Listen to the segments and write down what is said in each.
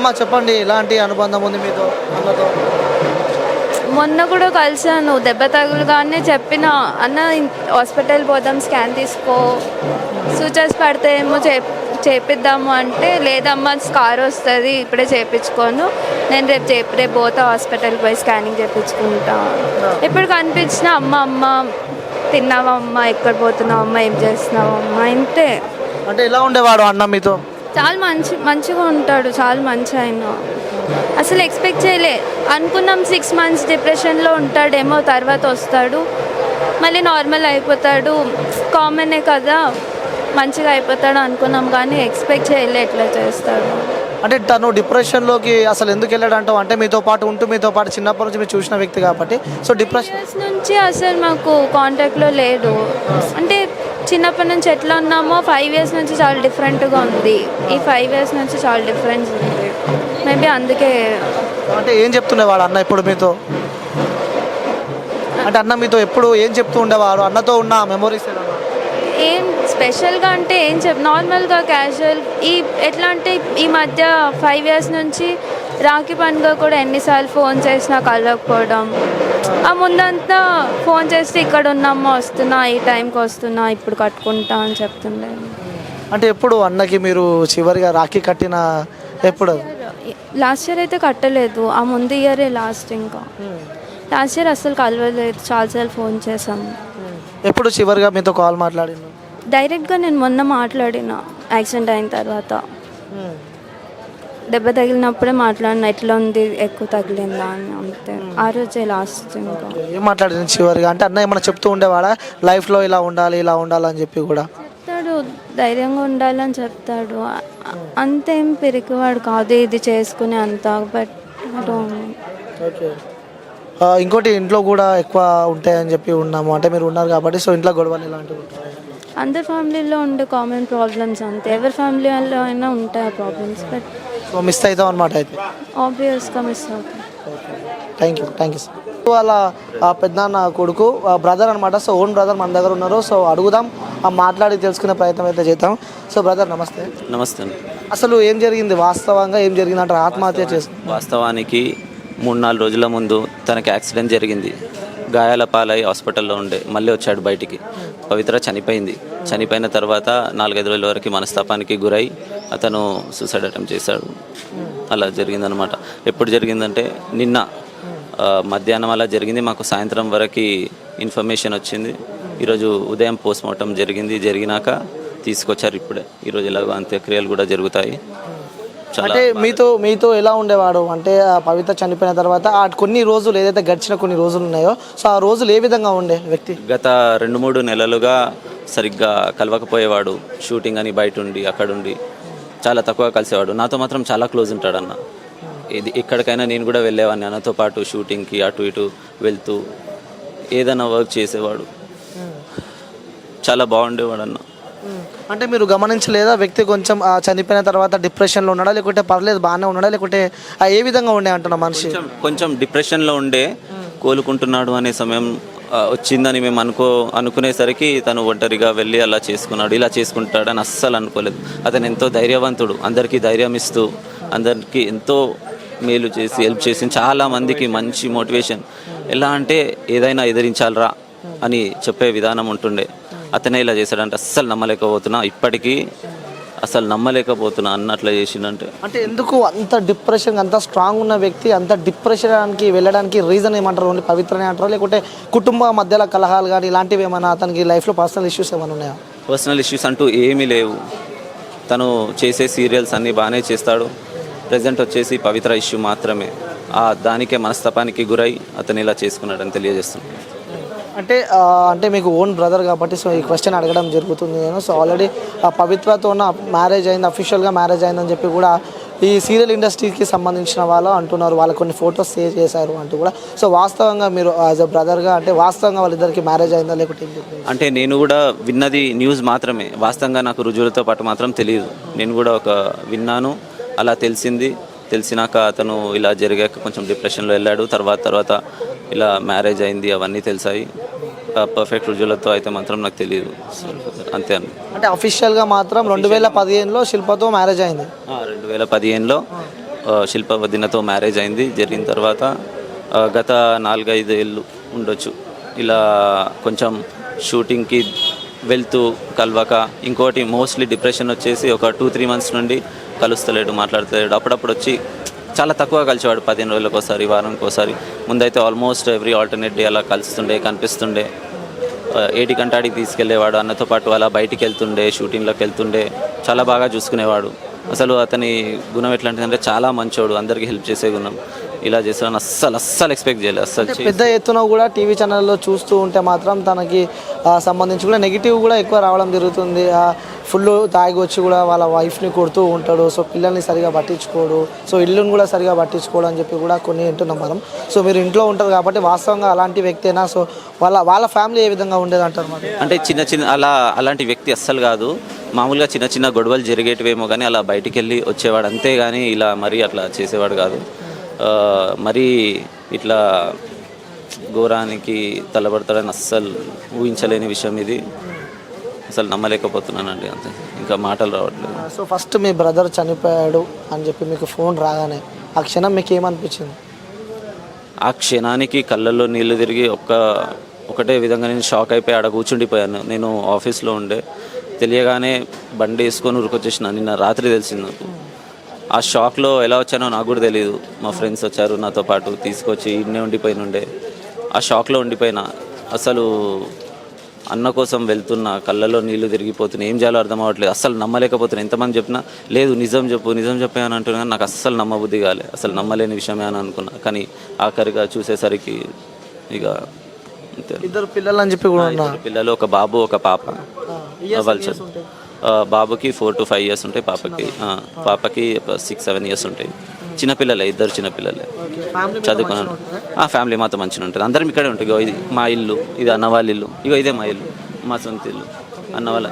అమ్మ చెప్పండి, ఎలాంటి అనుబంధం ఉంది మీతో అన్నతో? మొన్న కూడా కలిసాను, దెబ్బ తగులుగానే చెప్పిన, అన్న హాస్పిటల్ పోదాం, స్కాన్ తీసుకో, సూచర్స్ పడితే ఏమో చేపిద్దాము అంటే, లేదమ్మా స్కార్ వస్తుంది, ఇప్పుడే చేయించుకోను, నేను రేపు పోతా హాస్పిటల్కి పోయి స్కానింగ్ చేయించుకుంటా. ఇప్పుడు కనిపించిన అమ్మ అమ్మ తిన్నావా అమ్మ, ఎక్కడ పోతున్నావు అమ్మ, ఏం చేస్తున్నావు అమ్మ, ఇంతే. అంటే ఎలా ఉండేవాడు అన్న మీతో? చాలా మంచిగా ఉంటాడు, చాలా మంచి ఆయన. అసలు ఎక్స్పెక్ట్ చేయలే, అనుకున్నాం 6 months డిప్రెషన్లో ఉంటాడేమో, తర్వాత వస్తాడు, మళ్ళీ నార్మల్ అయిపోతాడు, కామనే కదా, మంచిగా అయిపోతాడు అనుకున్నాం, కానీ ఎక్స్పెక్ట్ చేయలే ఎట్లా చేస్తాడు. అంటే తను డిప్రెషన్లోకి అసలు ఎందుకు వెళ్ళాడు అంటావు? అంటే మీతో పాటు ఉంటూ మీతో పాటు చిన్నప్పటి నుంచి మీరు చూసిన వ్యక్తి కాబట్టి, సో డిప్రెషన్ ఇయర్స్ నుంచి అసలు మాకు కాంటాక్ట్లో లేడు. అంటే చిన్నప్పటి నుంచి ఎట్లా ఉన్నామో 5 years నుంచి చాలా డిఫరెంట్గా ఉంది. ఈ 5 years నుంచి చాలా డిఫరెన్స్ ఉంది, మేబీ అందుకే. అంటే ఏం చెప్తుండేవాడు అన్న ఇప్పుడు మీతో? అంటే అన్న మీతో ఎప్పుడు ఏం చెప్తూ ఉండేవాడు? అన్నతో ఉన్న మెమోరీస్ ఏం స్పెషల్గా అంటే నార్మల్గా క్యాజువల్. ఎట్లా అంటే ఈ మధ్య 5 years నుంచి రాఖీ పండుగ కూడా ఎన్నిసార్లు ఫోన్ చేసినా కలవకపోవడం. ఆ ముందంతా ఫోన్ చేస్తే ఇక్కడ ఉన్నామో, వస్తున్నా, ఈ టైంకి వస్తున్నా, ఇప్పుడు కట్టుకుంటా అని చెప్తుండే. అంటే ఎప్పుడు అన్నకి మీరు చివరిగా రాఖీ కట్టిన ఎప్పుడు? లాస్ట్ ఇయర్ అయితే కట్టలేదు, ఆ ముందు ఇయరే లాస్ట్. ఇంకా లాస్ట్ ఇయర్ అసలు కలవలేదు, చాలాసార్లు ఫోన్ చేసాము. ఎప్పుడు చివరిగా మీతో కాల్ మాట్లాడిన? డైరెక్ట్గా నేను మొన్న మాట్లాడిన, యాక్సిడెంట్ అయిన తర్వాత దెబ్బ తగిలినప్పుడే మాట్లాడిన, ఎట్లా ఉంది, ఎక్కువ తగిలిందా అని, అంతే. ఆ రోజే లాస్ట్. ఇంకా ఏం మాట్లాడిన చివరిగా? అంటే అన్న ఏమన్నా చెప్తూ ఉండేవాడా లైఫ్లో ఇలా ఉండాలి ఇలా ఉండాలని చెప్పి కూడా? చెప్తాడు, ధైర్యంగా ఉండాలని చెప్తాడు, అంతేం పిరికివాడు కాదు ఇది చేసుకునే అంత. But okay. ఇంకోటి ఇంట్లో కూడా ఎక్కువ ఉంటాయని చెప్పి ఉన్నాము, అంటే మీరు ఉన్నారు కాబట్టి, సో ఇంట్లో గొడవలు ఇలాంటివి ఉంటాయి? అందరి ఫ్యామిలీలో ఉండే కామన్ ప్రాబ్లమ్స్ అంతే, ఎవరి ఫ్యామిలీలో అయినా ఉంటాయి ఆ ప్రాబ్లమ్స్. బట్ సో మిస్ అవుతాం అనమాట అయితే? ఆబ్వియస్గా మిస్ అవుతాం. Thank you sir. వాళ్ళ పెద్దనాన్న కొడుకు బ్రదర్ అనమాట, సో ఓన్ బ్రదర్ మన దగ్గర ఉన్నారు, సో అడుగుదాం, మాట్లాడి తెలుసుకునే ప్రయత్నం అయితే చేద్దాం. సో బ్రదర్ నమస్తే. నమస్తే అండి. అసలు ఏం జరిగింది వాస్తవంగా, ఏం జరిగింది అంటే ఆత్మహత్య చేసి? వాస్తవానికి 3-4 రోజుల ముందు తనకి యాక్సిడెంట్ జరిగింది, గాయాల పాలై హాస్పిటల్లో ఉండే, మళ్ళీ వచ్చాడు బయటికి. పవిత్ర చనిపోయింది. చనిపోయిన తర్వాత 4-5 రోజుల వరకు మనస్తాపానికి గురై అతను సూసైడ్ అటెంప్ట్ చేశాడు. అలా జరిగిందనమాట. ఎప్పుడు జరిగిందంటే నిన్న మధ్యాహ్నం అలా జరిగింది. మాకు సాయంత్రం వరకు ఇన్ఫర్మేషన్ వచ్చింది. ఈరోజు ఉదయం పోస్ట్మార్టం జరిగింది. జరిగినాక తీసుకొచ్చారు ఇప్పుడే. ఈరోజు ఎలాగో అంత్యక్రియలు కూడా జరుగుతాయి. అంటే మీతో ఎలా ఉండేవాడు? అంటే పవిత్ర చనిపోయిన తర్వాత కొన్ని రోజులు ఏదైతే గడిచిన కొన్ని రోజులు ఉన్నాయో, సో ఆ రోజులు ఏ విధంగా ఉండే వ్యక్తి? గత 2-3 నెలలుగా సరిగ్గా కలవకపోయేవాడు. షూటింగ్ అని బయట ఉండి అక్కడుండి చాలా తక్కువ కలిసేవాడు. నాతో మాత్రం చాలా క్లోజ్ ఉంటాడు అన్న. ఎక్కడికైనా నేను కూడా వెళ్ళేవాడిని అన్నతో పాటు, షూటింగ్కి అటు ఇటు వెళ్తూ ఏదైనా వర్క్ చేసేవాడు. చాలా బాగుండేవాడు అన్న. అంటే మీరు గమనించలేదా వ్యక్తి కొంచెం చనిపోయిన తర్వాత డిప్రెషన్లో ఉన్నాడా, లేకుంటే పర్లేదు బాగానే ఉన్నాడా, లేకుంటే ఏ విధంగా ఉండే అంటున్నా మనిషి? కొంచెం డిప్రెషన్లో ఉండే, కోలుకుంటున్నాడు అనే సమయం వచ్చిందని మేము అనుకునేసరికి తను ఒంటరిగా వెళ్ళి అలా చేసుకున్నాడు. ఇలా చేసుకుంటాడని అస్సలు అనుకోలేదు. అతను ఎంతో ధైర్యవంతుడు, అందరికీ ధైర్యం ఇస్తూ, అందరికీ ఎంతో మేలు చేసి హెల్ప్ చేసి, చాలా మందికి మంచి మోటివేషన్. ఎలా అంటే ఏదైనా ఎదిరించాలరా అని చెప్పే విధానం ఉంటుండే. అతనే ఇలా చేశాడంటే అస్సలు నమ్మలేకపోతున్నా, ఇప్పటికీ అసలు నమ్మలేకపోతున్నా అన్నట్లు చేసిండంటే. అంటే ఎందుకు అంత డిప్రెషన్, అంత స్ట్రాంగ్ ఉన్న వ్యక్తి అంత డిప్రెషన్కి వెళ్ళడానికి రీజన్ ఏమంటారు? ఓన్లీ పవిత్రనే అంటారా, లేకుంటే కుటుంబ మధ్యలో కలహాలు కానీ ఇలాంటివి ఏమైనా, అతనికి లైఫ్లో పర్సనల్ ఇష్యూస్ ఏమైనా ఉన్నాయా? పర్సనల్ ఇష్యూస్ అంటూ ఏమీ లేవు. తను చేసే సీరియల్స్ అన్నీ బాగానే చేస్తాడు. ప్రజెంట్ వచ్చేసి పవిత్ర ఇష్యూ మాత్రమే, దానికే మనస్తాపానికి గురై అతను ఇలా చేసుకున్నాడని తెలియజేస్తున్నాను. అంటే మీకు ఓన్ బ్రదర్ కాబట్టి సో ఈ క్వశ్చన్ అడగడం జరుగుతుంది నేను. సో ఆల్రెడీ పవిత్రతో మ్యారేజ్ అయింది, అఫీషియల్గా మ్యారేజ్ అయిందని చెప్పి కూడా ఈ సీరియల్ ఇండస్ట్రీకి సంబంధించిన వాళ్ళు అంటున్నారు. వాళ్ళు కొన్ని ఫొటోస్ షేర్ చేశారు అంటూ కూడా. సో వాస్తవంగా మీరు యాజ్ అ బ్రదర్గా అంటే వాస్తవంగా వాళ్ళిద్దరికి మ్యారేజ్ అయిందా లేకుంటే? అంటే నేను కూడా విన్నది న్యూస్ మాత్రమే, వాస్తవంగా నాకు రుజువులతో పాటు మాత్రం తెలియదు. నేను కూడా విన్నాను, అలా తెలిసినాక అతను ఇలా జరిగాక కొంచెం డిప్రెషన్లో వెళ్ళాడు. తర్వాత ఇలా మ్యారేజ్ అయింది, అవన్నీ తెలిసాయి. పర్ఫెక్ట్ రుజువులతో అయితే మాత్రం నాకు తెలియదు, అంతే అండి. అంటే అఫీషియల్గా మాత్రం 2015లో శిల్పతో మ్యారేజ్ అయింది. 2015లో శిల్ప వదినతో మ్యారేజ్ అయింది. జరిగిన తర్వాత గత 4-5 ఏళ్ళు ఉండొచ్చు ఇలా కొంచెం షూటింగ్కి వెళ్తూ కలవక, ఇంకోటి మోస్ట్లీ డిప్రెషన్ వచ్చేసి ఒక 2-3 మంత్స్ నుండి కలుస్తలేడు, మాట్లాడతలేడు. అప్పుడప్పుడు వచ్చి చాలా తక్కువ కలిసేవాడు, 15 రోజులకు ఒకసారి, వారానికి ఒకసారి. ముందైతే ఆల్మోస్ట్ ఎవ్రీ ఆల్టర్నేట్ డే అలా కలుస్తుండే, కనిపిస్తుండే. ఏడికంటే ఆడికి తీసుకెళ్లేవాడు, అన్నతో పాటు అలా బయటికి వెళ్తుండే, షూటింగ్లోకి వెళ్తుండే, చాలా బాగా చూసుకునేవాడు. అసలు అతని గుణం ఎట్లాంటిదంటే చాలా మంచోడు, అందరికీ హెల్ప్ చేసే గుణం. ఇలా చేస్తాను అస్సలు ఎక్స్పెక్ట్ చేయలేదు. అస్సలు పెద్ద ఎత్తున కూడా టీవీ ఛానల్లో చూస్తూ ఉంటే మాత్రం తనకి సంబంధించి కూడా నెగిటివ్ కూడా ఎక్కువ రావడం జరుగుతుంది. ఫుల్ తాగి వచ్చి కూడా వాళ్ళ వైఫ్ని కొడుతూ ఉంటాడు. సో పిల్లల్ని సరిగా పట్టించుకోడు, సో ఇల్లుని కూడా సరిగా పట్టించుకోడు అని చెప్పి కూడా కొన్ని వింటున్నాం మనం. సో మీరు ఇంట్లో ఉంటారు కాబట్టి వాస్తవంగా అలాంటి వ్యక్తేనా? సో వాళ్ళ ఫ్యామిలీ ఏ విధంగా ఉండేది అంటారు మరి? అంటే చిన్న అలాంటి వ్యక్తి అస్సలు కాదు. మామూలుగా చిన్న గొడవలు జరిగేటివేమో కానీ అలా బయటికి వెళ్ళి వచ్చేవాడు, అంతేగాని ఇలా మరీ అట్లా చేసేవాడు కాదు. మరీ ఇట్లా ఘోరానికి తలబడతాడని అస్సలు ఊహించలేని విషయం ఇది. అసలు నమ్మలేకపోతున్నానండి, అంతే, ఇంకా మాటలు రావట్లేదు. సో ఫస్ట్ మీ బ్రదర్ చనిపోయాడు అని చెప్పి మీకు ఫోన్ రాగానే ఆ క్షణం మీకు ఏమనిపించింది? ఆ క్షణానికి కళ్ళల్లో నీళ్లు తిరిగి ఒకటే విధంగా నేను షాక్ అయిపోయి ఆడ కూర్చుండిపోయాను. నేను ఆఫీస్లో ఉండే, తెలియగానే బండి వేసుకొని ఉరికొచ్చేసిన. నిన్న రాత్రి తెలిసింది నాకు. ఆ షాక్లో ఎలా వచ్చానో నాకు కూడా తెలియదు. మా ఫ్రెండ్స్ వచ్చారు నాతో పాటు, తీసుకొచ్చి ఇన్నే ఉండిపోయినుండే. ఆ షాక్లో ఉండిపోయినా. అసలు అన్న కోసం వెళ్తున్నా, కళ్ళలో నీళ్లు తిరిగిపోతున్నాయి, ఏం చేయాలో అర్థం అవ్వట్లేదు. అస్సలు నమ్మలేకపోతున్నాను. ఎంతమంది చెప్పినా లేదు నిజం చెప్పు అని అంటున్నా, నాకు అస్సలు నమ్మబుద్ధి కాలే. అసలు నమ్మలేని విషయమే అని అనుకున్నా. కానీ ఆఖరిగా చూసేసరికి ఇక అంతే. ఇద్దరు పిల్లలు అని చెప్పి కూడా ఇద్దరు పిల్లలు, ఒక బాబు ఒక పాప. వాళ్ళు బాబుకి 4 to 5 years ఉంటాయి, పాపకి 6-7 years ఉంటాయి. చిన్నపిల్లలే, ఇద్దరు చిన్నపిల్లలే, చదువుకున్నాను. ఫ్యామిలీ మాత్రం మంచిగా ఉంటుంది. అందరం ఇక్కడే ఉంటుంది. ఇది మా ఇల్లు, ఇది అన్న వాళ్ళ ఇల్లు, ఇదే మా ఇల్లు, మా సొంత ఇల్లు. అన్న వాళ్ళ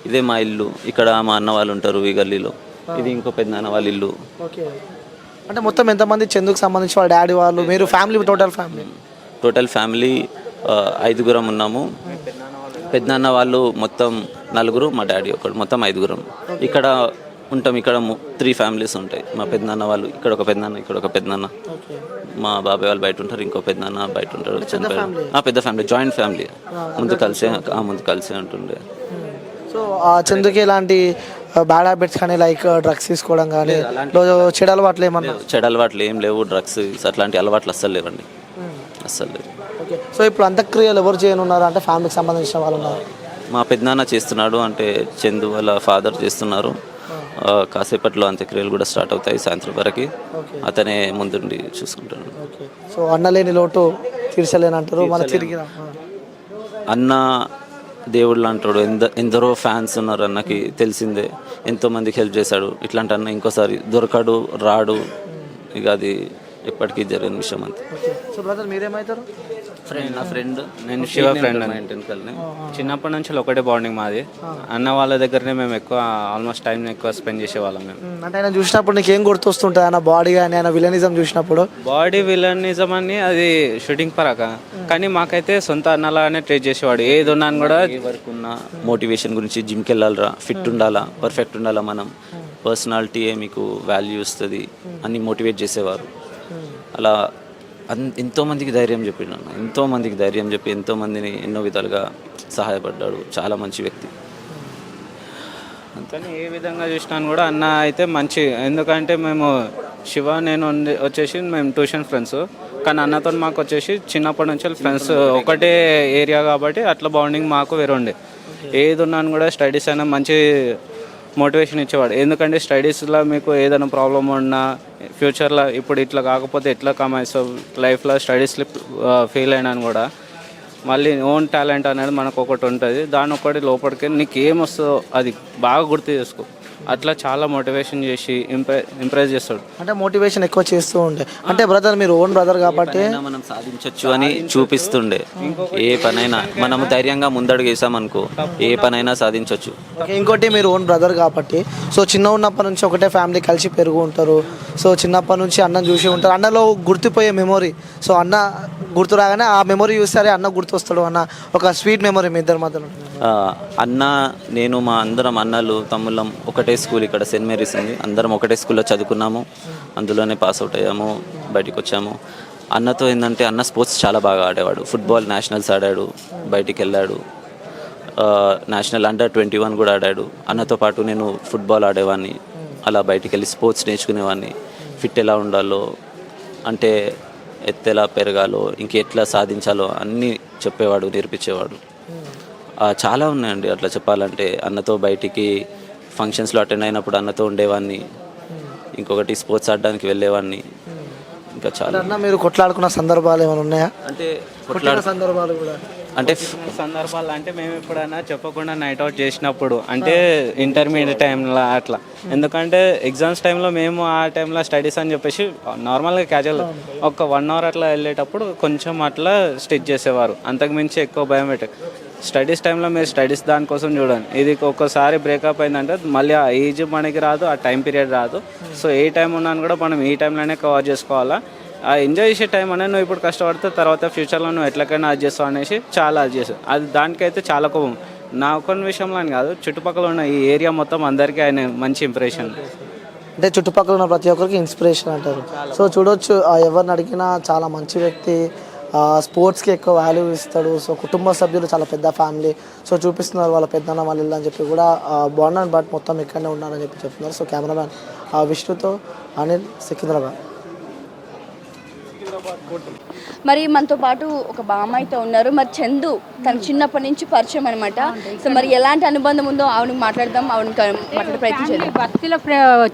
ఇదే మా ఇల్లు. ఇక్కడ మా అన్న వాళ్ళు ఉంటారు ఈ గల్లీలో. ఇది ఇంకో పెద్ద అన్న వాళ్ళ ఇల్లు. అంటే మొత్తం ఎంతమంది? చందుకు సంబంధించి వాళ్ళ డాడీ వాళ్ళు, మీరు ఫ్యామిలీ, టోటల్ ఫ్యామిలీ 5గురం ఉన్నాము. పెద్దనాన్న వాళ్ళు మొత్తం 4, మా డాడీ ఒకడు, మొత్తం 5గురం ఇక్కడ ఉంటాం. ఇక్కడ 3 ఫ్యామిలీస్ ఉంటాయి. మా పెద్దనాన్న వాళ్ళు, ఇక్కడ ఒక పెద్దనాన్న, ఇక్కడ ఒక పెద్దనాన్న. మా బాబాయ్ వాళ్ళు బయట ఉంటారు, ఇంకో పెద్దనాన్న బయట ఉంటారు. పెద్ద ఫ్యామిలీ, జాయింట్ ఫ్యామిలీ. ముందు కలిసే ఉంటుండే. సో చందుకి ఎలాంటి బ్యాడ్ హ్యాబిట్స్ కానీ, లైక్ డ్రగ్స్ తీసుకోవడం కానీ, చెడు అలవాట్లు ఏమన్నా? చెడు అలవాట్లు ఏం లేవు. డ్రగ్స్ అట్లాంటి అలవాట్లు అస్సలు లేవండి, అస్సలు లేవు. ఓకే. సో ఇప్పుడు అంత్యక్రియలు ఎవరు చేయనున్నారు అంటే ఫ్యామిలీకి సంబంధించిన వాళ్ళు ఉన్నారు? మా పెద్దనాన్న చేస్తున్నాడు, అంటే చందు వాళ్ళ ఫాదర్ చేస్తున్నారు. కాసేపట్లో అంత్యక్రియలు కూడా స్టార్ట్ అవుతాయి సాయంత్రం వరకు. అతనే ముందుండి చూసుకుంటాడు. సో అన్న లేని లోటు తీర్చలేనంటారు. మన తిరిగి అన్న దేవుళ్ళు అంటాడు. ఎందరో ఫ్యాన్స్ ఉన్నారు అన్నకి, తెలిసిందే. ఎంతోమందికి హెల్ప్ చేశాడు. ఇట్లాంటి అన్న ఇంకోసారి దొరకడు, రాడు. ఇక అది ఎప్పటికీ జరిగిన విషయం అంతే. సో బ్రదర్ మీరేమవుతారు? నా ఫ్రెండ్. నేను శివ ఫ్రెండ్. చిన్నప్పటి నుంచి ఒకటే బాండింగ్ మాది. అన్న వాళ్ళ దగ్గరనే మేము ఎక్కువ ఆల్మోస్ట్ టైం ఎక్కువ స్పెండ్ చేసేవాళ్ళం మేము. అంటే ఆయన చూసినప్పుడు నీకు ఏం గుర్తొస్తుంటుంది? ఆయన బాడీ కానీ ఆయన విలనిజం చూసినప్పుడు? బాడీ విలనిజం అని అది షూటింగ్ పరాక, కానీ మాకైతే సొంత అన్నలాగానే ట్రీట్ చేసేవాడు. ఏది ఉన్నాను కూడా వరకు ఉన్న మోటివేషన్ గురించి, జిమ్కి వెళ్ళాలరా, ఫిట్ ఉండాలా, పర్ఫెక్ట్ ఉండాలా, మనం పర్సనాలిటీయే మీకు వాల్యూ ఇస్తుంది అని మోటివేట్ చేసేవారు. అలా ఎంతోమందికి ధైర్యం చెప్పిండు అన్న. ఎంతోమందికి ధైర్యం చెప్పి ఎంతోమందిని ఎన్నో విధాలుగా సహాయపడ్డాడు. చాలా మంచి వ్యక్తి. కానీ ఏ విధంగా చూసినాను కూడా అన్న అయితే మంచి. ఎందుకంటే మేము శివ నేను వచ్చేసి మేము ట్యూషన్ ఫ్రెండ్స్, కానీ అన్నతో మాకు వచ్చేసి చిన్నప్పటి నుంచి ఫ్రెండ్స్, ఒకటే ఏరియా కాబట్టి అట్లా బాండింగ్ మాకు వేరే ఉండే. ఏది ఉన్నాను కూడా స్టడీస్ అయినా మంచి మోటివేషన్ ఇచ్చేవాడు. ఎందుకంటే స్టడీస్లో మీకు ఏదైనా ప్రాబ్లం ఉన్నా ఫ్యూచర్లో ఇప్పుడు ఇట్లా కాకపోతే ఎట్లా కమాయిస్తావు, లైఫ్లో స్టడీస్లో ఫెయిల్ అయినాను కూడా మళ్ళీ ఓన్ టాలెంట్ అనేది మనకు ఒకటి ఉంటుంది. దాని ఒకటి లోపలికి నీకు ఏమొస్తుందో అది బాగా గుర్తు చేసుకో. అట్లా చాలా మోటివేషన్ చేసి ఇంప్రెస్ చేస్తాడు. అంటే మోటివేషన్ ఎక్కువ చేస్తూ ఉండే. అంటే బ్రదర్ మీరు ఓన్ బ్రదర్ కాబట్టి మనం సాధించవచ్చు అని చూపిస్తుండే. ఏ పనైనా మనము ధైర్యంగా ముందడుగు వేసామనుకో, ఏ పనైనా సాధించవచ్చు. ఇంకోటి మీరు ఓన్ బ్రదర్ కాబట్టి, సో చిన్న ఉన్నప్పటి నుంచి ఒకటే ఫ్యామిలీ కలిసి పెరుగు ఉంటారు. సో చిన్నప్పటి నుంచి అన్నం చూసి ఉంటారు. అన్నలో గుర్తుపోయే మెమొరీ, సో అన్న గుర్తు రాగానే ఆ మెమొరీ చూస్తే అన్న గుర్తు వస్తాడు అన్న, ఒక స్వీట్ మెమొరీ మీ ఇద్దరి మధ్యలో. అన్న నేను మా అందరం అన్నలు తమ్ముళ్ళం ఒకటే స్కూల్, ఇక్కడ సెయింట్ మేరీస్ ఉంది. అందరం ఒకటే స్కూల్లో చదువుకున్నాము. అందులోనే పాస్ అవుట్ అయ్యాము, బయటికి వచ్చాము. అన్నతో ఏంటంటే అన్న స్పోర్ట్స్ చాలా బాగా ఆడేవాడు. ఫుట్బాల్ నేషనల్స్ ఆడాడు, బయటికి వెళ్ళాడు. నేషనల్ అండర్-21 కూడా ఆడాడు. అన్నతో పాటు నేను ఫుట్బాల్ ఆడేవాడిని, అలా బయటికి వెళ్ళి స్పోర్ట్స్ నేర్చుకునేవాడిని. ఫిట్ ఎలా ఉండాలో, అంటే ఎత్తెలా పెరగాలో, ఇంకెట్లా సాధించాలో అన్నీ చెప్పేవాడు, నేర్పించేవాడు. చాలా ఉన్నాయండి అట్లా చెప్పాలంటే. అన్నతో బయటికి ఫంక్షన్స్లో అటెండ్ అయినప్పుడు అన్నతో ఉండేవాడిని. ఇంకొకటి స్పోర్ట్స్ ఆడడానికి వెళ్ళేవాడిని. ఇంకా చాలా. అన్న మీరు కొట్లాడుకున్న సందర్భాలు ఏమైనా ఉన్నాయా? అంటే కొట్లాడిన సందర్భాలు కూడా అంటే సందర్భాలు అంటే మేము ఎప్పుడైనా చెప్పకుండా నైట్ అవుట్ చేసినప్పుడు, అంటే ఇంటర్మీడియట్ టైంలో అట్లా. ఎందుకంటే ఎగ్జామ్స్ టైంలో మేము ఆ టైంలో స్టడీస్ అని చెప్పేసి నార్మల్గా క్యాజువల్ ఒక 1 అవర్ అట్లా వెళ్ళేటప్పుడు కొంచెం అట్లా స్టిచ్ చేసేవారు. అంతకుమించి ఎక్కువ భయం పెట్టే. స్టడీస్ టైంలో మీరు స్టడీస్ దానికోసం చూడండి. ఇది ఒక్కోసారి బ్రేకప్ అయిందంటే మళ్ళీ ఆ ఏజ్ మనకి రాదు, ఆ టైం పీరియడ్ రాదు. సో ఏ టైం ఉన్నాను కూడా మనం ఈ టైంలోనే కవర్ చేసుకోవాలా. ఆ ఎంజాయ్ చేసే టైం అనేది నువ్వు ఇప్పుడు కష్టపడితే తర్వాత ఫ్యూచర్లో నువ్వు ఎట్లకైనా అది చేస్తావు అనేసి చాలా అది చేస్తావు. అది దానికైతే చాలా కోపం. నా కొన్ని విషయంలో అని కాదు, చుట్టుపక్కల ఉన్న ఈ ఏరియా మొత్తం అందరికీ ఆయన మంచి ఇంప్రెషన్. అంటే చుట్టుపక్కల ఉన్న ప్రతి ఒక్కరికి ఇన్స్పిరేషన్ అంటారు. సో చూడొచ్చు, ఎవరిని అడిగినా చాలా మంచి వ్యక్తి, స్పోర్ట్స్కి ఎక్కువ వాల్యూ ఇస్తాడు. సో కుటుంబ సభ్యులు చాలా పెద్ద ఫ్యామిలీ. సో చూపిస్తున్నారు వాళ్ళ పెద్దన్న వాళ్ళు ఇల్లు అని చెప్పి కూడా బాగున్నాను, బట్ మొత్తం ఇక్కడనే ఉన్నారని చెప్పి చెప్తున్నారు. సో కెమెరామ్యాన్ విష్ణుతో అనిల్, సికింద్రాబాద్. మరి మనతో పాటు ఒక బామ్మ అయితే ఉన్నారు. మరి చందు తన చిన్నప్పటి నుంచి పరిచయం అనమాట. సో మరి ఎలాంటి అనుబంధం ఉందో ఆవిడకి మాట్లాడదాం, ఆవిడకి మాట్లాడే ప్రయత్నం చేద్దాం. బస్తీలో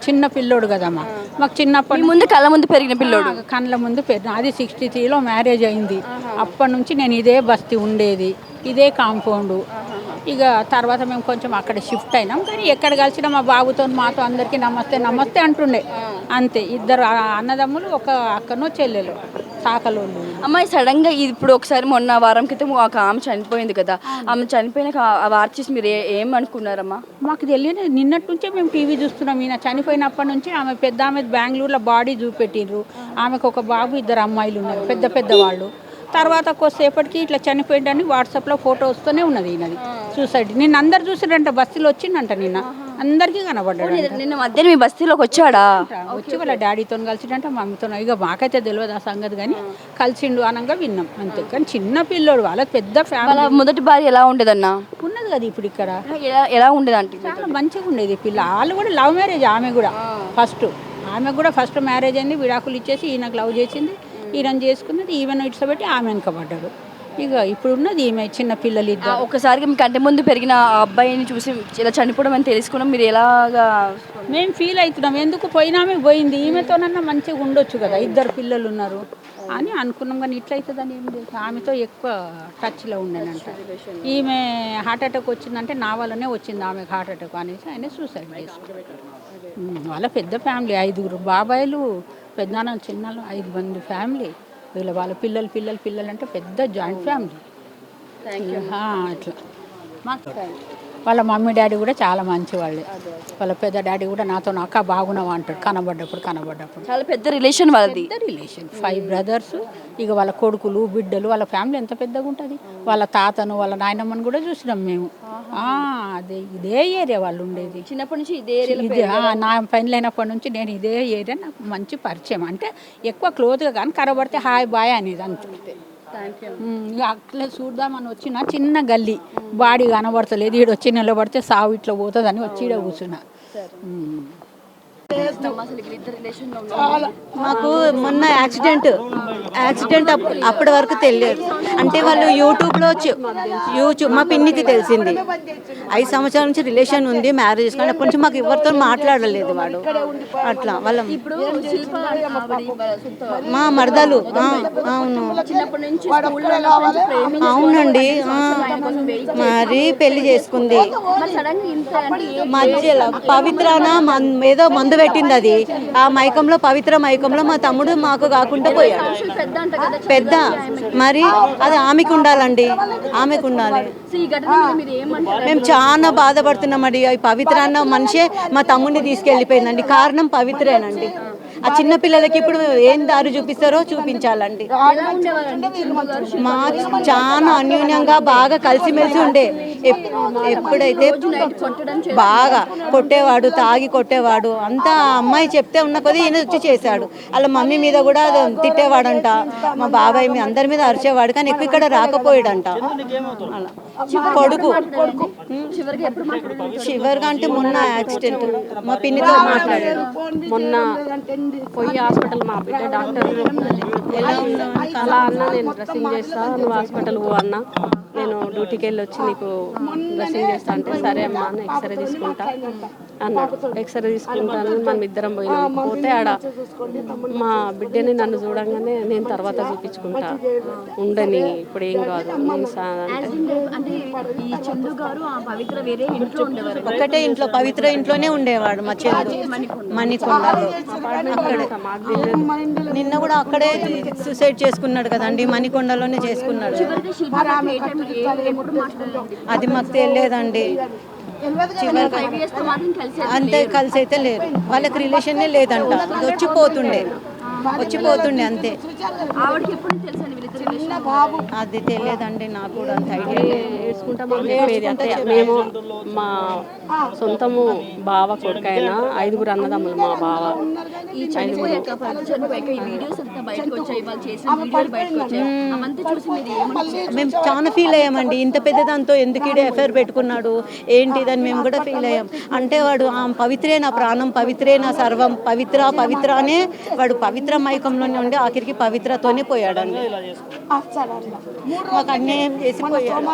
చిన్న పిల్లోడు కదమ్మా, మాకు చిన్నప్పటి ముందు కళ్ళ ముందు పెరిగిన పిల్లోడు. కళ్ళ ముందు పెరిగిన. అది 63లో మ్యారేజ్ అయింది. అప్పటి నుంచి నేను ఇదే బస్తీ ఉండేది, ఇదే కాంపౌండ్. ఇక తర్వాత మేము కొంచెం అక్కడ షిఫ్ట్ అయినాం. కానీ ఎక్కడ కలిసినా మా బాబుతో మాతో అందరికీ నమస్తే నమస్తే అంటుండే. అంతే. ఇద్దరు అన్నదమ్ములు, ఒక అక్కనో చెల్లెలు, సాకలోళ్ళు. అమ్మాయి సడన్ గా ఇప్పుడు ఒకసారి మొన్న వారం క్రితం ఒక ఆమె చనిపోయింది కదా, ఆమె చనిపోయినాక ఆ వార్త చూసి మీరు ఏమనుకున్నారమ్మా? మాకు తెలియదు. నిన్నటి నుంచే మేము టీవీ చూస్తున్నాం. ఈయన చనిపోయినప్పటి నుంచి ఆమె పెద్ద ఆమె బెంగళూరులో బాడీ చూపెట్టిర్రు. ఆమెకు ఒక బాబు, 2 అమ్మాయిలు ఉన్నారు, పెద్ద పెద్ద వాళ్ళు. తర్వాత కొద్దిసేపటికి ఇట్లా చనిపోయిందని వాట్సాప్లో ఫోటో వస్తూనే ఉన్నది. ఈయనది సూసైడ్. నిన్న అందరు చూసిరంట, బస్తీలో వచ్చిందంట, నిన్న అందరికీ కనబడ్డాడు. నిన్న మధ్యాహ్నం మీ బస్తీలోకి వచ్చాడా? వచ్చి వాళ్ళ డాడీతో కలిసిండంట, మమ్మీతో. ఇక మాకైతే తెలియదు ఆ సంగతి, కానీ కలిసిండు అనగా విన్నాం అంతే. కానీ చిన్న పిల్లోడు, వాళ్ళ పెద్ద ఫ్యామిలీ. మొదటి భార్య ఎలా ఉండేదన్నా? ఉన్నది కదా ఇప్పుడు ఇక్కడ. ఎలా ఉండేది అంటే? చాలా మంచిగా ఉండేది పిల్ల. వాళ్ళు కూడా లవ్ మ్యారేజ్. ఆమె కూడా ఫస్ట్ మ్యారేజ్ అయింది, విడాకులు ఇచ్చేసి ఈయనకు లవ్ చేసింది, ఈయన చేసుకున్నది, ఈవెన్ ఇట్సబెట్టి ఆమె వెనకబడ్డాడు. ఇక ఇప్పుడు ఉన్నది ఈమె చిన్న పిల్లలు ఇద్దరు. ఒకసారిగా మీ కంటి ముందు పెరిగిన ఆ అబ్బాయిని చూసి ఇలా చనిపోవడం అని తెలుసుకున్నాం, మీరు ఎలాగా? మేము ఫీల్ అవుతున్నాం, ఎందుకు పోయినామే పోయింది, ఈమెతోనన్నా మంచిగా ఉండొచ్చు కదా, 2 పిల్లలు ఉన్నారు అని అనుకున్నాం. కానీ ఇట్లా అవుతుందని ఏం లేదు. ఆమెతో ఎక్కువ టచ్లో ఉండేనంట. ఈమె హార్ట్ అటాక్ వచ్చిందంటే నా వల్లనే వచ్చింది ఆమెకు హార్ట్ అటాక్ అనేసి ఆయన సూసైడ్ చేసుకున్నాడు. వాళ్ళ పెద్ద ఫ్యామిలీ, 5 బాబాయిలు, పెద్దనాన్న, చిన్నలు, 5 మంది ఫ్యామిలీ. వాళ్ళ పిల్లలు అంటే పెద్ద జాయింట్ ఫ్యామిలీ. అట్లా మాకు వాళ్ళ మమ్మీ డాడీ కూడా చాలా మంచి వాళ్ళే. వాళ్ళ పెద్ద డాడీ కూడా నాతో అక్క బాగున్నావా అంటాడు కనబడ్డప్పుడు. చాలా పెద్ద రిలేషన్ వాళ్ళది. 5 బ్రదర్స్. ఇక వాళ్ళ కొడుకులు, బిడ్డలు, వాళ్ళ ఫ్యామిలీ ఎంత పెద్దగా ఉంటుంది. వాళ్ళ తాతను, వాళ్ళ నాయనమ్మను కూడా చూసినాం మేము. ఇదే ఏరియా వాళ్ళు ఉండేది. చిన్నప్పటి నుంచి ఇదే ఏరియా. నా పెళ్ళైనప్పటి నుంచి నేను ఇదే ఏరియా, నాకు మంచి పరిచయం. అంటే ఎక్కువ క్లోజ్గా కానీ కనబడితే హాయ్ బాయ్ అనేది అంతే. ఇక అట్లా చూద్దామని వచ్చిన చిన్న గల్లీ, బాడీ కనబడతలేదు, ఈడ వచ్చి నిలబడితే సావు ఇట్లా పోతుందని వచ్చి ఈడ కూర్చున్నా. మాకు మొన్న యాక్సిడెంట్ అప్పటి వరకు తెలియదు. అంటే వాళ్ళు యూట్యూబ్ మా పిన్నికి తెలిసింది. 5 సంవత్సరాల నుంచి రిలేషన్ ఉంది, మ్యారేజ్ కానీ అప్పటి నుంచి మాకు ఎవరితో మాట్లాడలేదు వాడు. అట్లా వాళ్ళ మా మరదలు. అవును, అవునండి. మరి పెళ్లి చేసుకుంది మధ్యలో. పవిత్రాన ఏదో మందు పెట్టింది, అది ఆ మైకంలో, పవిత్ర మైకంలో మా తమ్ముడు మాకు కాకుండా పోయాడు. పెద్ద మరి అది ఆమెకు ఉండాలండి, ఆమెకు ఉండాలి. మేము చాలా బాధపడుతున్నామండి. పవిత్ర అన్న మనిషే మా తమ్ముడిని తీసుకెళ్ళిపోయిందండి. కారణం పవిత్రేనండి. ఆ చిన్న పిల్లలకి ఇప్పుడు ఏం దారి చూపిస్తారో చూపించాలండి. మా చాలా అన్యోన్యంగా బాగా కలిసిమెలిసి ఉండే. ఎప్పుడైతే బాగా కొట్టేవాడు, తాగి కొట్టేవాడు, అంతా అమ్మాయి చెప్తే ఉన్న కొద్దీ ఈయన వచ్చి చేశాడు. అలా మమ్మీ మీద కూడా తిట్టేవాడంట, మా బాబాయ్ మీ అందరి మీద అరిచేవాడు, కానీ ఎక్కువ ఇక్కడ రాకపోయాడంట. అలా కొడుకు చివరిగా అంటే మొన్న యాక్సిడెంట్ మా పిన్నితో మాట్లాడాడు. మొన్న పోయి హాస్పిటల్ మా బిడ్డ డాక్టర్ ఎలా ఉన్నా అలా అన్న, నేను డ్రెస్సింగ్ చేస్తా, నువ్వు హాస్పిటల్ పో అన్న, నేను డ్యూటీకి వెళ్ళి వచ్చి నీకు డ్రెస్సింగ్ చేస్తా అంటే సరే అమ్మా అని ఎక్స్రే తీసుకుంటా అన్నాడు. ఎక్స్రే తీసుకుంటాను మనం ఇద్దరం పోయినాం. పోతే ఆడ మా బిడ్డని నన్ను చూడంగానే నేను తర్వాత చూపించుకుంటా ఉండని, ఇప్పుడు ఏం కాదు ఒకటే ఇంట్లో పవిత్ర ఇంట్లోనే ఉండేవాడు మా చెల్లి మణికొండలో. అక్కడే నిన్న కూడా అక్కడే సూసైడ్ చేసుకున్నాడు కదండి, మణికొండలోనే చేసుకున్నాడు. అది మాకు తెలియదండి. అంతే కలిసి అయితే లేరు, వాళ్ళకి రిలేషనే లేదంట. వచ్చిపోతుండే అంతే. అది తెలియదండి నాకు కూడా అంత ఐడియా లేదు. మేము మా సొంతము బావ కొడుకైనా 5 అన్నదమ్ములు మా బావ. మేము చాలా ఫీల్ అయ్యామండి, ఇంత పెద్ద దాంతో ఎందుకు ఈడే ఎఫ్ఐఆర్ పెట్టుకున్నాడు ఏంటిదని మేము కూడా ఫీల్ అయ్యాం. అంటే వాడు పవిత్రే నా ప్రాణం, పవిత్రే నా సర్వం, పవిత్ర పవిత్ర అనే వాడు పవిత్ర మైకంలోనే ఉండి ఆఖరికి పవిత్రతోనే పోయాడండి. మాకు అన్యాయం చేసి పోయాడు.